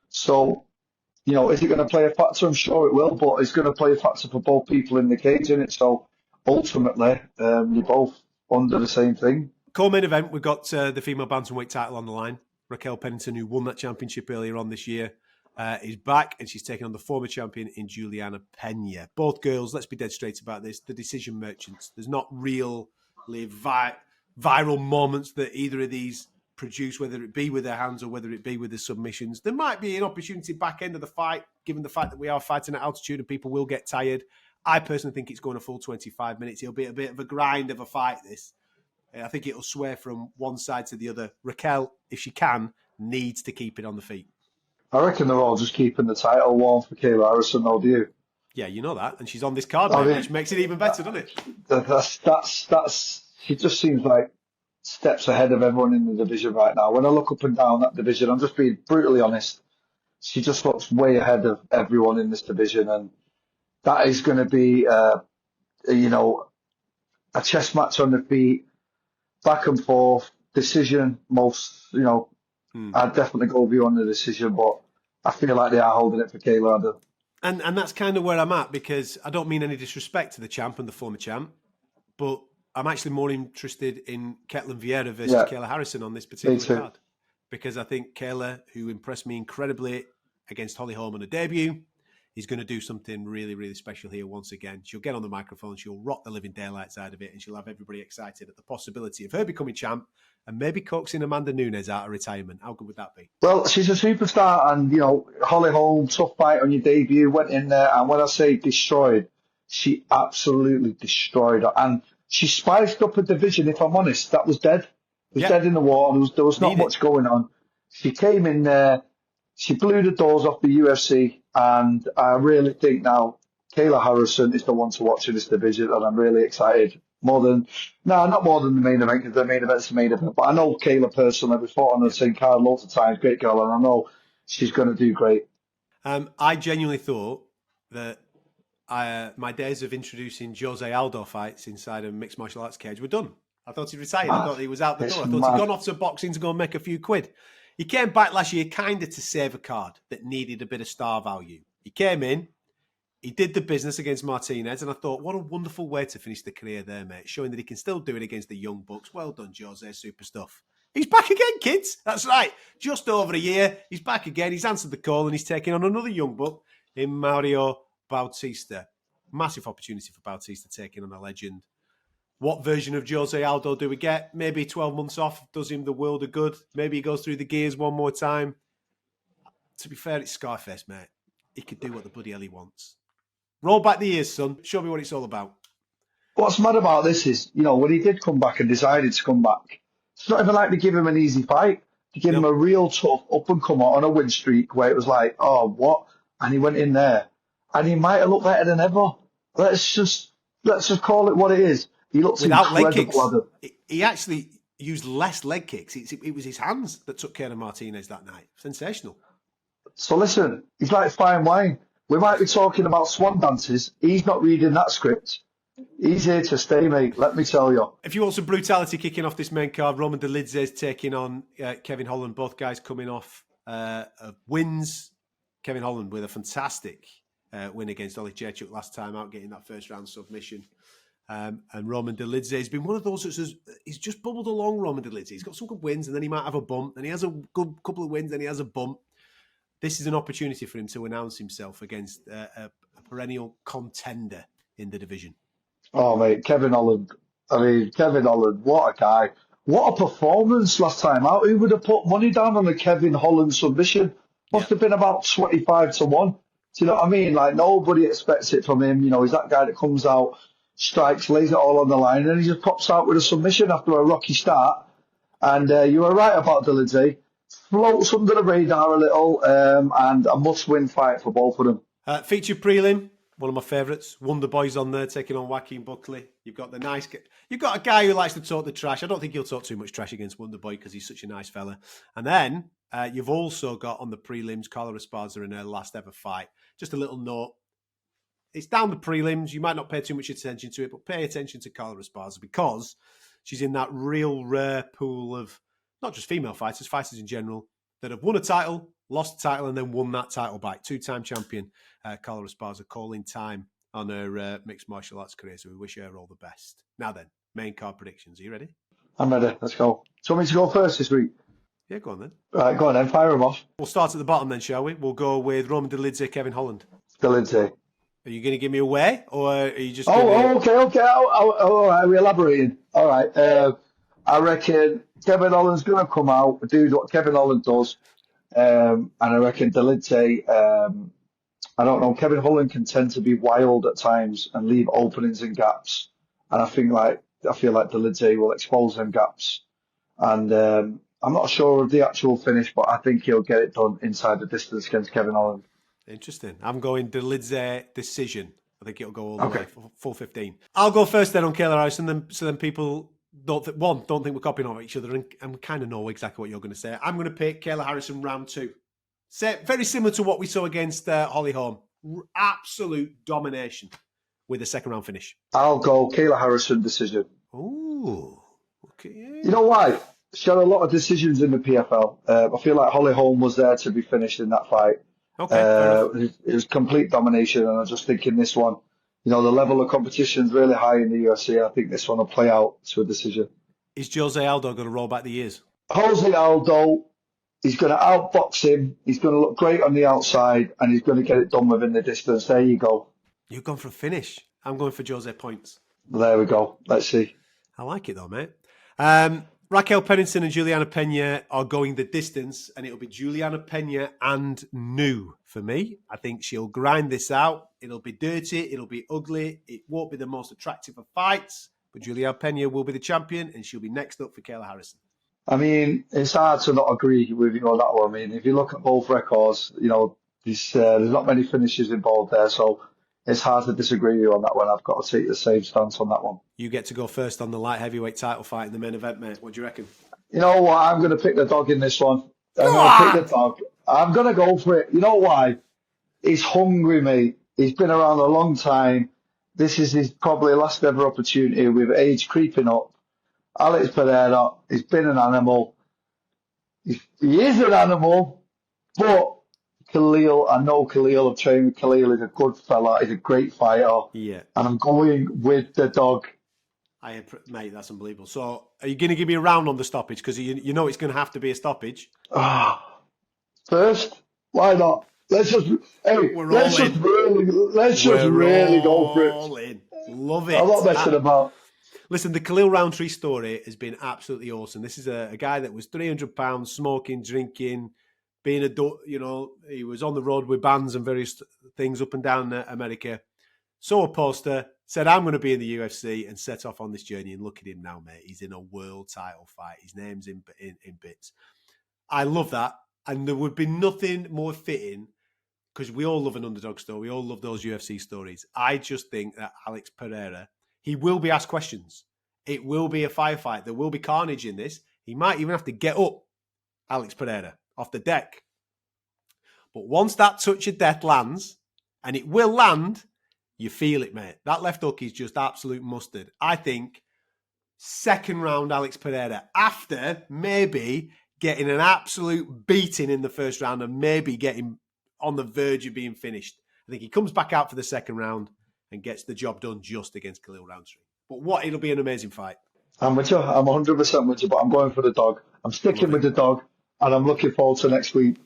So, is it going to play a factor? I'm sure it will, but it's going to play a factor for both people in the cage, isn't it? So, ultimately, you're both under the same thing. Co-main event, we've got the female bantamweight title on the line. Raquel Pennington, who won that championship earlier on this year, is back, and she's taking on the former champion in Juliana Pena. Both girls, let's be dead straight about this, the decision merchants. There's not really viral moments that either of these produce, whether it be with their hands or whether it be with the submissions. There might be an opportunity back end of the fight, given the fact that we are fighting at altitude and people will get tired. I personally think it's going a full 25 minutes. It'll be a bit of a grind of a fight, this. I think it'll sway from one side to the other. Raquel, if she can, needs to keep it on the feet. I reckon they're all just keeping the title warm for Kayla Harrison, though, do you? Yeah, you know that. And she's on this card, which makes it even better, doesn't it? That's she just seems like steps ahead of everyone in the division right now. When I look up and down that division, I'm just being brutally honest, she just looks way ahead of everyone in this division. And that is going to be, a chess match on the feet, back and forth, decision, I'd definitely go with you on the decision, but I feel like they are holding it for Kayla. And that's kind of where I'm at, because I don't mean any disrespect to the champ and the former champ, but I'm actually more interested in Ketlin Vieira versus Kayla Harrison on this particular card. Because I think Kayla, who impressed me incredibly against Holly Holm on her debut. He's going to do something really, really special here once again. She'll get on the microphone, she'll rock the living daylights out of it, and she'll have everybody excited at the possibility of her becoming champ and maybe coaxing Amanda Nunes out of retirement. How good would that be? Well, she's a superstar, and Holly Holm, tough fight on your debut, went in there, and when I say destroyed, she absolutely destroyed her, and she spiced up a division. If I'm honest, that was dead. It was dead in the water. There was not much going on. She came in there, she blew the doors off the UFC, and I really think now Kayla Harrison is the one to watch in this division, and I'm really excited. Not more than the main event, because the main event's the main event. But I know Kayla personally. We fought on the same card lots of times. Great girl, and I know she's going to do great. I genuinely thought that my days of introducing Jose Aldo fights inside a mixed martial arts cage were done. I thought he'd retired. I thought he was out the door. I thought he'd gone off to boxing to go and make a few quid. He came back last year kind of to save a card that needed a bit of star value. He came in, he did the business against Martinez, and I thought, what a wonderful way to finish the career there, mate, showing that he can still do it against the young bucks. Well done, Jose, super stuff. He's back again, kids. That's right. Just over a year, he's back again. He's answered the call, and he's taking on another young buck in Mario Bautista. Massive opportunity for Bautista taking on a legend. What version of Jose Aldo do we get? Maybe 12 months off does him the world of good. Maybe he goes through the gears one more time. To be fair, it's Scarface, mate. He could do what the bloody hell he wants. Roll back the years, son. Show me what it's all about. What's mad about this is, when he did come back and decided to come back, it's not even like they give him an easy fight. They give him a real tough up-and-comer on a win streak where it was like, oh, what? And he went in there. And he might have looked better than ever. Let's just call it what it is. He looks without leg kicks. Adam. He actually used less leg kicks. It was his hands that took care of Martinez that night. Sensational. So listen, he's like fine wine. We might be talking about swan dances. He's not reading that script. He's here to stay, mate. Let me tell you. If you want some brutality kicking off this main card, Roman Dolidze is taking on Kevin Holland. Both guys coming off wins. Kevin Holland with a fantastic win against Oli Jacek last time out, getting that first round submission. And Roman Dolidze has been one of those he's just bubbled along, Roman Dolidze. He's got some good wins, and then he might have a bump. Then he has a good couple of wins, then he has a bump. This is an opportunity for him to announce himself against a perennial contender in the division. Oh, mate, Kevin Holland, what a guy. What a performance last time out. Who would have put money down on a Kevin Holland submission? Must have been about 25-1. Do you know what I mean? Like, nobody expects it from him. He's that guy that comes out, strikes, lays it all on the line, and then he just pops out with a submission after a rocky start. And you were right about Dolidze. Floats under the radar a little, and a must-win fight for both of them. Featured prelim, one of my favourites. Wonder Boy's on there, taking on Joaquin Buckley. You've got you've got a guy who likes to talk the trash. I don't think he'll talk too much trash against Wonder Boy because he's such a nice fella. And then you've also got on the prelims Carla Esparza in her last ever fight. Just a little note. It's down the prelims. You might not pay too much attention to it, but pay attention to Carla Esparza because she's in that real rare pool of not just female fighters, fighters in general, that have won a title, lost a title, and then won that title back. Two-time champion, Carla Esparza, calling time on her mixed martial arts career, so we wish her all the best. Now then, main card predictions. Are you ready? I'm ready. Let's go. Do you want me to go first this week? Yeah, go on then. All right, go on then. Fire them off. We'll start at the bottom then, shall we? We'll go with Roman Dolidze, Kevin Holland. Dolidze. Are you going to give me away, or are you just okay. All right, we're elaborating. All right. I reckon Kevin Holland's going to come out, do what Kevin Holland does. And I reckon Dolidze, I don't know, Kevin Holland can tend to be wild at times and leave openings and gaps. And I feel like Dolidze will expose them gaps. And I'm not sure of the actual finish, but I think he'll get it done inside the distance against Kevin Holland. Interesting. I'm going Dolidze decision. I think it'll go all the way, full 15. I'll go first then on Kayla Harrison, so then people don't think we're copying off each other and kind of know exactly what you're going to say. I'm going to pick Kayla Harrison round 2. Very similar to what we saw against Holly Holm. Absolute domination with a second round finish. I'll go Kayla Harrison decision. Ooh. Okay. You know why? She had a lot of decisions in the PFL. I feel like Holly Holm was there to be finished in that fight. Okay. It was complete domination, and I was just thinking this one, the level of competition is really high in the UFC. I think this one will play out to a decision. Is Jose Aldo going to roll back the years? Jose Aldo, He's going to outbox him. He's going to look great on the outside, and he's going to get it done within the distance. There you go. You've gone for a finish. I'm going for Jose points. There we go. Let's see. I like it though, mate. Raquel Pennington and Juliana Pena are going the distance, and it'll be Juliana Pena and new for me. I think she'll grind this out. It'll be dirty. It'll be ugly. It won't be the most attractive of fights, but Juliana Pena will be the champion, and she'll be next up for Kayla Harrison. I mean, it's hard to not agree with you on that one. I mean, if you look at both records, there's not many finishes involved there, so it's hard to disagree with you on that one. I've got to take the same stance on that one. You get to go first on the light heavyweight title fight in the main event, mate. What do you reckon? You know what? I'm going to pick the dog in this one. I'm going to pick the dog. I'm going to go for it. You know why? He's hungry, mate. He's been around a long time. This is his probably last ever opportunity with age creeping up. Alex Pereira, he's been an animal. He is an animal, but Khalil, I know Khalil, I've trained with Khalil, he's a good fella, he's a great fighter. Yeah. And I'm going with the dog. Mate, that's unbelievable. So, are you going to give me a round on the stoppage? Because you know it's going to have to be a stoppage. First, why not? Let's just really go for it. Love it. I'm not messing about. Listen, the Khalil Rountree story has been absolutely awesome. This is a guy that was 300 pounds, smoking, drinking, being he was on the road with bands and various things up and down America. Saw a poster, said, I'm going to be in the UFC, and set off on this journey. And look at him now, mate. He's in a world title fight. His name's in bits. I love that. And there would be nothing more fitting, because we all love an underdog story. We all love those UFC stories. I just think that Alex Pereira, he will be asked questions. It will be a firefight. There will be carnage in this. He might even have to get up, Alex Pereira, off the deck. But once that touch of death lands, and it will land, you feel it, mate. That left hook is just absolute mustard. I think second round Alex Pereira, after maybe getting an absolute beating in the first round and maybe getting on the verge of being finished. I think he comes back out for the second round and gets the job done just against Khalil Rountree. But it'll be an amazing fight. I'm with you. I'm 100% with you, but I'm going for the dog. I'm sticking with the dog, and I'm looking forward to next week.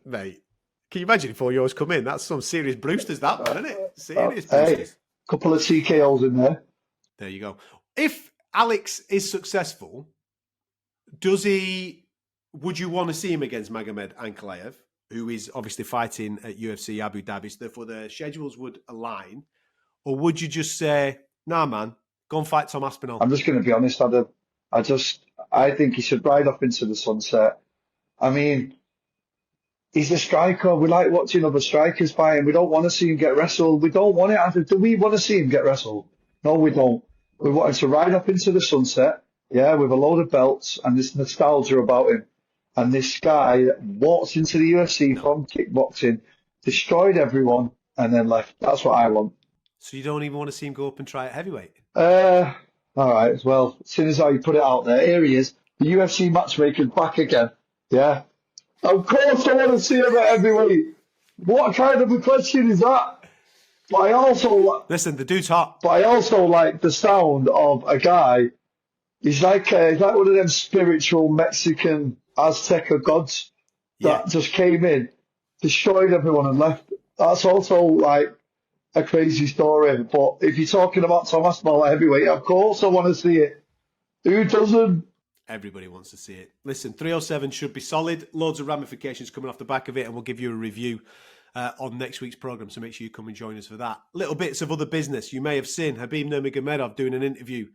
Mate, can you imagine if all yours come in? That's some serious Brewsters, that one, isn't it? Serious Brewsters. Couple of TKOs in there. There you go. If Alex is successful, would you want to see him against Magomed Ankalaev, who is obviously fighting at UFC Abu Dhabi, so therefore the schedules would align? Or would you just say, nah, man, go and fight Tom Aspinall? I'm just going to be honest, Adam. I think he should ride off into the sunset. I mean, he's a striker. We like watching other strikers fight, and we don't want to see him get wrestled. We don't want it. Do we want to see him get wrestled? No, we don't. We want him to ride up into the sunset, with a load of belts and this nostalgia about him. And this guy that walked into the UFC from kickboxing, destroyed everyone, and then left. That's what I want. So you don't even want to see him go up and try at heavyweight? All right. Well, as soon as how you put it out there, here he is. The UFC matchmaker's back again. Yeah. Of course I want to see him at heavyweight. What kind of a question is that? But I also... Listen, the dude's hot. But I also like the sound of a guy. He's like one of them spiritual Mexican Azteca gods that just came in, destroyed everyone and left. That's also like a crazy story. But if you're talking about Tom Aspinall at heavyweight, of course I want to see it. Who doesn't? Everybody wants to see it. Listen, 307 should be solid. Loads of ramifications coming off the back of it, and we'll give you a review on next week's programme, so make sure you come and join us for that. Little bits of other business. You may have seen Khabib Nurmagomedov doing an interview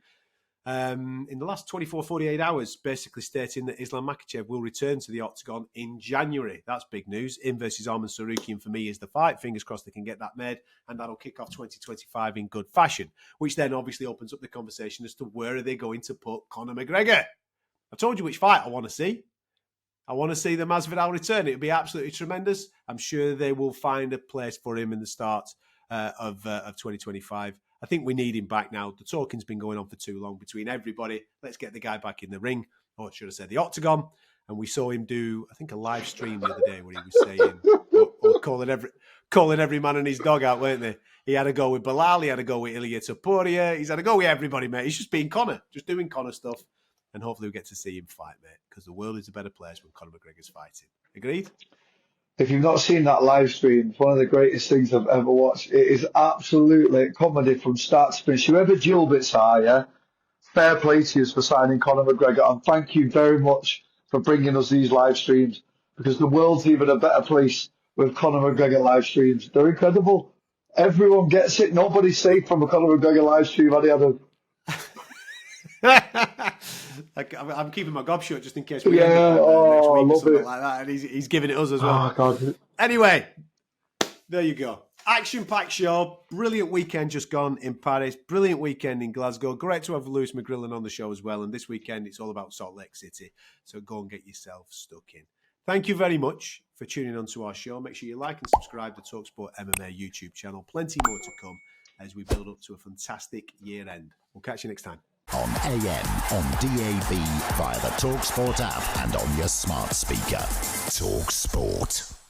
in the last 48 hours, basically stating that Islam Makhachev will return to the octagon in January. That's big news. Him versus Arman Sarukian for me is the fight. Fingers crossed they can get that made, and that'll kick off 2025 in good fashion, which then obviously opens up the conversation as to where are they going to put Conor McGregor. I told you which fight I want to see. I want to see the Masvidal return. It would be absolutely tremendous. I'm sure they will find a place for him in the start of 2025. I think we need him back now. The talking's been going on for too long between everybody. Let's get the guy back in the ring, or should I say the octagon. And we saw him do, I think, a live stream the other day where he was saying, or calling every man and his dog out, weren't they? He had a go with Bilal. He had a go with Ilia Topuria. He's had a go with everybody, mate. He's just being Conor, just doing Conor stuff. and hopefully we get to see him fight, mate, because the world is a better place when Conor McGregor's fighting. Agreed? If you've not seen that live stream, it's one of the greatest things I've ever watched. It is absolutely comedy from start to finish. Whoever Jill Bits are, yeah, fair play to you for signing Conor McGregor, and thank you very much for bringing us these live streams, because the world's even a better place with Conor McGregor live streams. They're incredible. Everyone gets it. Nobody's safe from a Conor McGregor live stream, Adam. I'm keeping my gob shut just in case we Yeah, end up on next week or something it. like that, and he's giving it us as well. Oh, God. Anyway, there you go. Action-packed show. Brilliant weekend just gone in Paris. Brilliant weekend in Glasgow. Great to have Lewis McGrillen on the show as well. And this weekend, it's all about Salt Lake City. So go and get yourself stuck in. Thank you very much for tuning on to our show. Make sure you like and subscribe to talkSPORT MMA YouTube channel. Plenty more to come as we build up to a fantastic year end. We'll catch you next time. On AM, on DAB, via the talkSPORT app and on your smart speaker. talkSPORT.